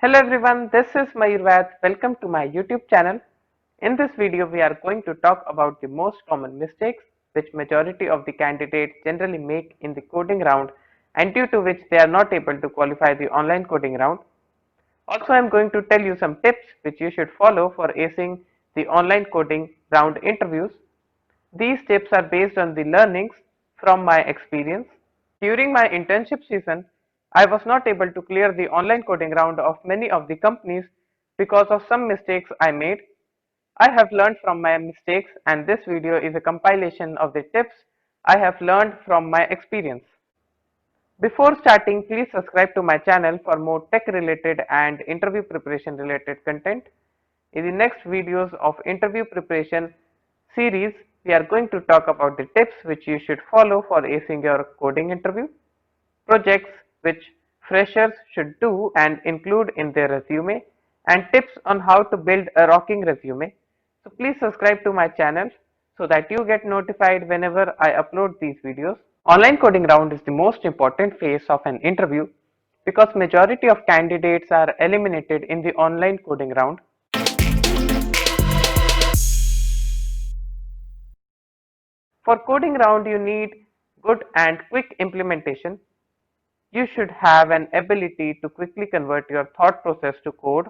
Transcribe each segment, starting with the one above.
Hello everyone, this is Mayur. Welcome to my YouTube channel. In this video, we are going to talk about the most common mistakes which majority of the candidates generally make in the coding round and due to which they are not able to qualify the online coding round. Also, I am going to tell you some tips which you should follow for acing the online coding round interviews. These tips are based on the learnings from my experience. During my internship season, I was not able to clear the online coding round of many of the companies because of some mistakes I made. I have learned from my mistakes and this video is a compilation of the tips I have learned from my experience. Before starting, please subscribe to my channel for more tech related and interview preparation related content. In the next videos of interview preparation series, we are going to talk about the tips which you should follow for acing your coding interview, projects which freshers should do and include in their resume, and tips on how to build a rocking resume. So please subscribe to my channel so that you get notified whenever I upload these videos. Online coding round is the most important phase of an interview because majority of candidates are eliminated in the online coding round. For coding round, you need good and quick implementation. You should have an ability to quickly convert your thought process to code.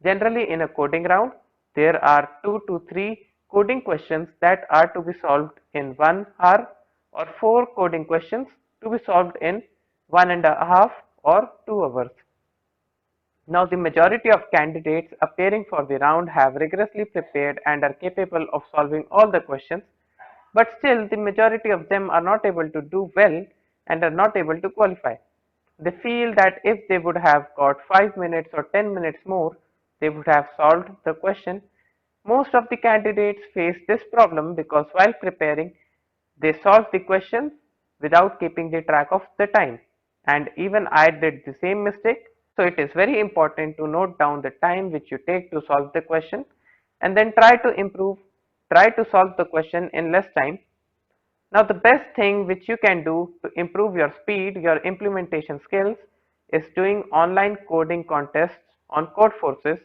Generally, in a coding round, there are 2 to 3 coding questions that are to be solved in 1 hour or 4 coding questions to be solved in 1.5 or 2 hours. Now, the majority of candidates appearing for the round have rigorously prepared and are capable of solving all the questions, but still the majority of them are not able to do well and are not able to qualify. They feel that if they would have got 5 minutes or 10 minutes more, they would have solved the question. Most of the candidates face this problem because while preparing, they solve the question without keeping the track of the time. And even I did the same mistake. So it is very important to note down the time which you take to solve the question and then try to solve the question in less time. Now the best thing which you can do to improve your speed, your implementation skills is doing online coding contests on Codeforces.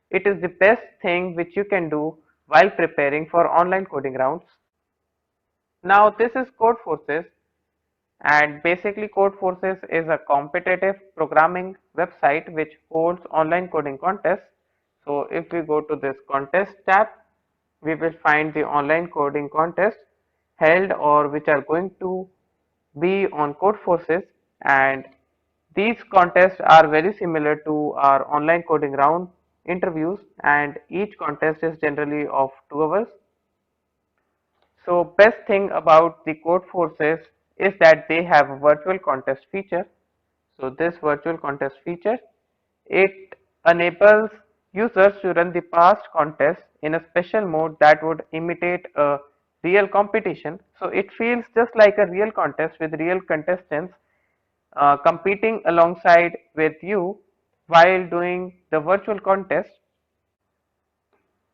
It is the best thing which you can do while preparing for online coding rounds. Now this is Codeforces and basically Codeforces is a competitive programming website which holds online coding contests. So if we go to this contest tab, we will find the online coding contests held or which are going to be on Codeforces, and these contests are very similar to our online coding round interviews and each contest is generally of 2 hours. So best thing about the Codeforces is that they have a virtual contest feature. So this virtual contest feature, it enables users to run the past contests in a special mode that would imitate a real competition. So it feels just like a real contest with real contestants competing alongside with you while doing the virtual contest.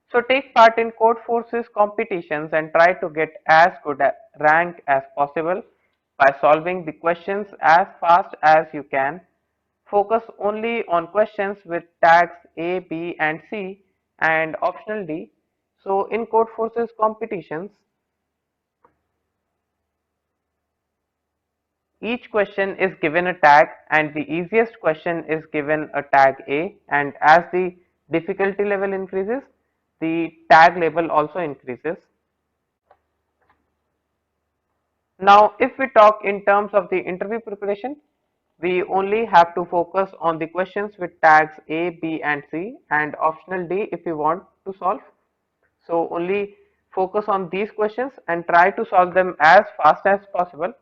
So take part in Codeforces competitions and try to get as good a rank as possible by solving the questions as fast as you can. Focus only on questions with tags A, B and C and optional D. So in Codeforces competitions, each question is given a tag and the easiest question is given a tag A, and as the difficulty level increases, the tag label also increases. Now, if we talk in terms of the interview preparation, we only have to focus on the questions with tags A, B and C and optional D if we want to solve. So only focus on these questions and try to solve them as fast as possible.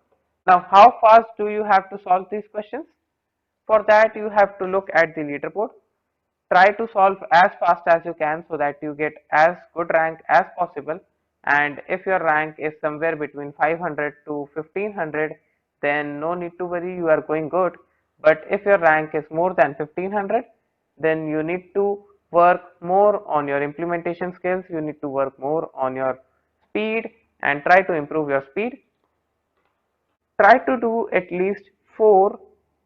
Now, how fast do you have to solve these questions? For that, you have to look at the leaderboard. Try to solve as fast as you can so that you get as good rank as possible, and if your rank is somewhere between 500 to 1500, then no need to worry, you are going good. But if your rank is more than 1500, then you need to work more on your implementation skills, you need to work more on your speed and try to improve your speed. Try to do at least 4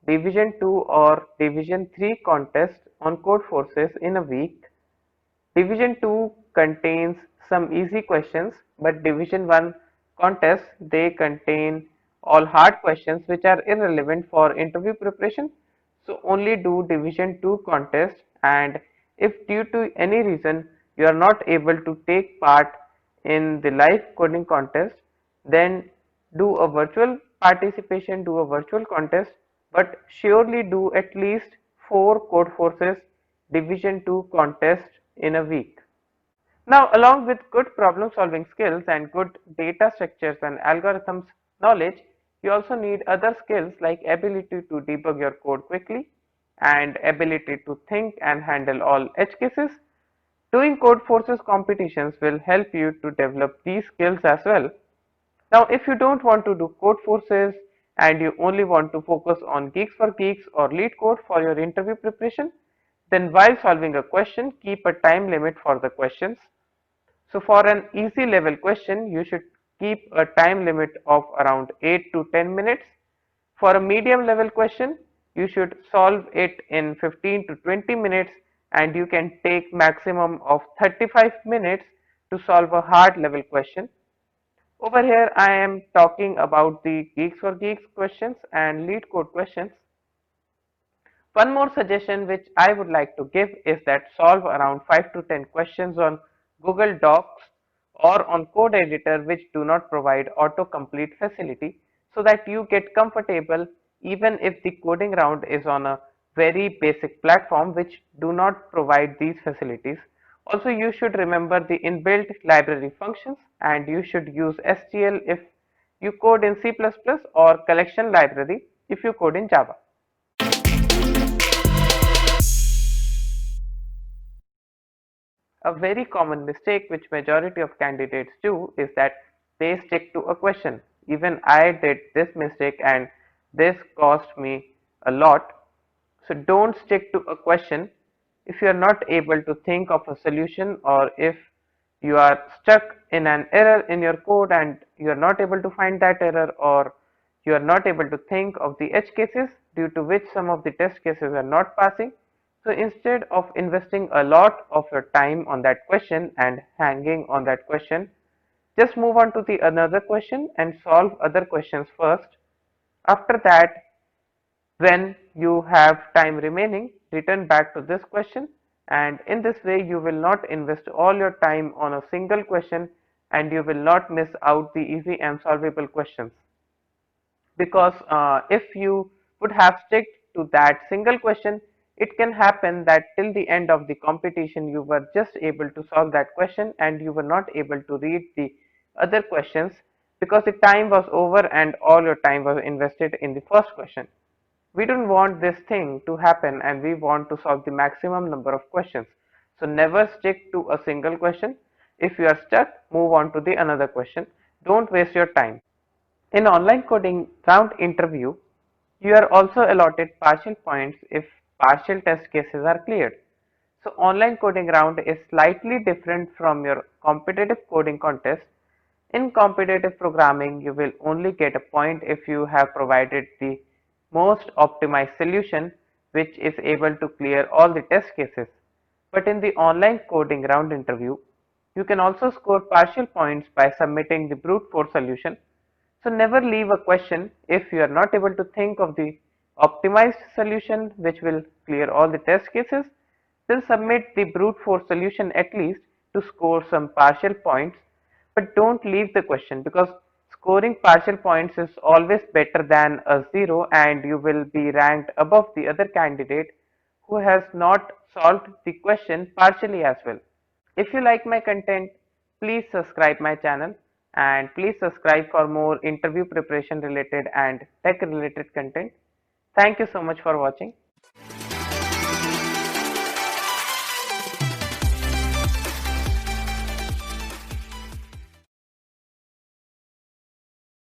division 2 or division 3 contests on Codeforces in a week. Division 2 contains some easy questions, but Division 1 contests, they contain all hard questions which are irrelevant for interview preparation. So only do Division 2 contest, and if due to any reason you are not able to take part in the live coding contest, then do a virtual participation, do a virtual contest, but surely do at least 4 Codeforces Division 2 contests in a week. Now, along with good problem solving skills and good data structures and algorithms knowledge, you also need other skills like ability to debug your code quickly and ability to think and handle all edge cases. Doing Codeforces competitions will help you to develop these skills as well. Now, if you don't want to do Codeforces and you only want to focus on Geeks for Geeks or LeetCode for your interview preparation, then while solving a question, keep a time limit for the questions. So for an easy level question, you should keep a time limit of around 8 to 10 minutes. For a medium level question, you should solve it in 15 to 20 minutes, and you can take maximum of 35 minutes to solve a hard level question. Over here, I am talking about the Geeks for Geeks questions and LeetCode questions. One more suggestion which I would like to give is that solve around 5 to 10 questions on Google Docs or on code editor which do not provide autocomplete facility, so that you get comfortable even if the coding round is on a very basic platform which do not provide these facilities. Also, you should remember the inbuilt library functions, and you should use STL if you code in C++ or collection library if you code in Java. A very common mistake which majority of candidates do is that they stick to a question. Even I did this mistake, and this cost me a lot. So don't stick to a question if you are not able to think of a solution, or if you are stuck in an error in your code and you are not able to find that error, or you are not able to think of the edge cases due to which some of the test cases are not passing. So instead of investing a lot of your time on that question and hanging on that question, just move on to the another question and solve other questions first. After that, when you have time remaining, return back to this question, and in this way you will not invest all your time on a single question, and you will not miss out the easy and solvable questions. Because if you would have stick to that single question, it can happen that till the end of the competition you were just able to solve that question and you were not able to read the other questions, because the time was over and all your time was invested in the first question. We don't want this thing to happen, and we want to solve the maximum number of questions. So never stick to a single question. If you are stuck, move on to the another question. Don't waste your time. In online coding round interview, you are also allotted partial points if partial test cases are cleared. So online coding round is slightly different from your competitive coding contest. In competitive programming, you will only get a point if you have provided the most optimized solution which is able to clear all the test cases. But in the online coding round interview, you can also score partial points by submitting the brute force solution. So never leave a question if you are not able to think of the optimized solution which will clear all the test cases. Then submit the brute force solution at least to score some partial points, but don't leave the question, because scoring partial points is always better than a zero, and you will be ranked above the other candidate who has not solved the question partially as well. If you like my content, please subscribe my channel, and please subscribe for more interview preparation related and tech related content. Thank you so much for watching.